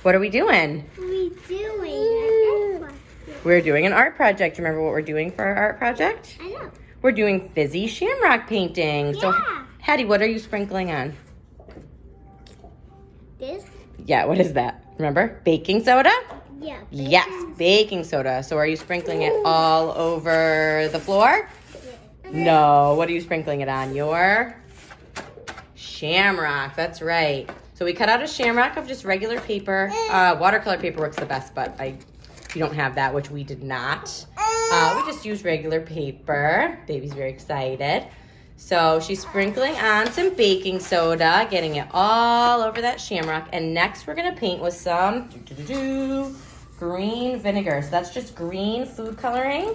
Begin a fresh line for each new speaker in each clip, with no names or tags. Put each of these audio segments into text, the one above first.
What are we doing? We're doing an art project. Remember what we're doing for our art project?
I know.
We're doing Fizzy Shamrock painting. So,
Yeah.
Hattie, what are you sprinkling on?
This?
Yeah, what is that? Remember? Baking soda?
Yeah.
Yes, baking soda. So are you sprinkling it all over the floor? No. What are you sprinkling it on? Your Shamrock. That's right. So we cut out a Shamrock of just regular paper. Watercolor paper works the best, but if you don't have that, which we did not, we just used regular paper. Baby's very excited. So she's sprinkling on some baking soda, getting it all over that Shamrock. And next we're gonna paint with some green vinegar. So that's just green food coloring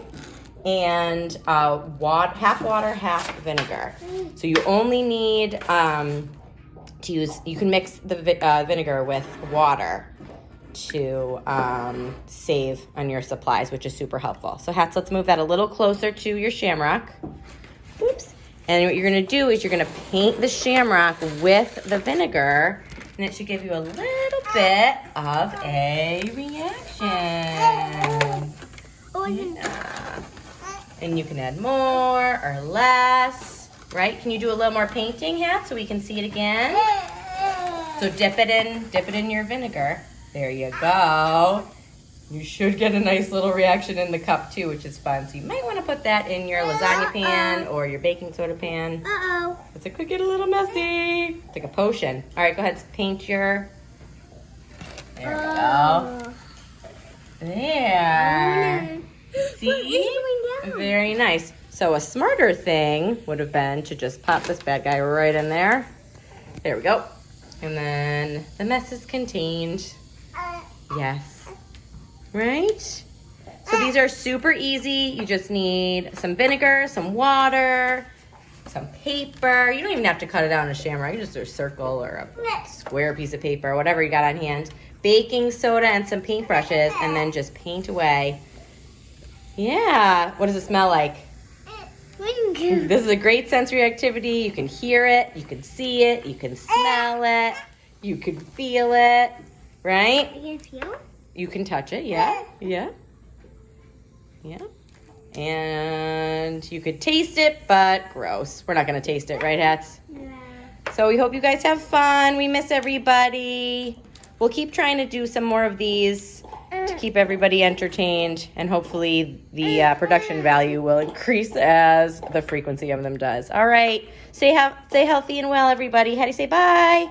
and half water, half vinegar. So you only need to use, you can mix the vinegar with water to save on your supplies, which is super helpful. So Hats, let's move that a little closer to your Shamrock. Oops. And what you're gonna do is you're gonna paint the Shamrock with the vinegar, and it should give you a little bit of a reaction. Yeah. And you can add more or less, right? Can you do a little more painting, Hat, so we can see it again? So dip it in your vinegar. There you go. You should get a nice little reaction in the cup too, which is fun. So you might want to put that in your lasagna pan or your baking soda pan.
Uh-oh.
Because it could get a little messy. It's like a potion. All right, go ahead, paint your... There we go. There. See? Very nice. So a smarter thing would have been to just pop this bad guy right in there. There we go. And then the mess is contained. Yes. Right? So these are super easy. You just need some vinegar, some water, some paper. You don't even have to cut it out in a Shamrock. You just do a circle or a square piece of paper, whatever you got on hand. Baking soda and some paintbrushes, and then just paint away. Yeah. What does it smell like? This is a great sensory activity. You can hear it, you can see it, you can smell it, you can feel it, right?
You can feel?
You can touch it, yeah. And you could taste it, but gross. We're not gonna taste it, right, Hats?
Yeah.
So we hope you guys have fun. We miss everybody. We'll keep trying to do some more of these to keep everybody entertained, and hopefully the production value will increase as the frequency of them does. All right, stay healthy and well, everybody. How do you say bye?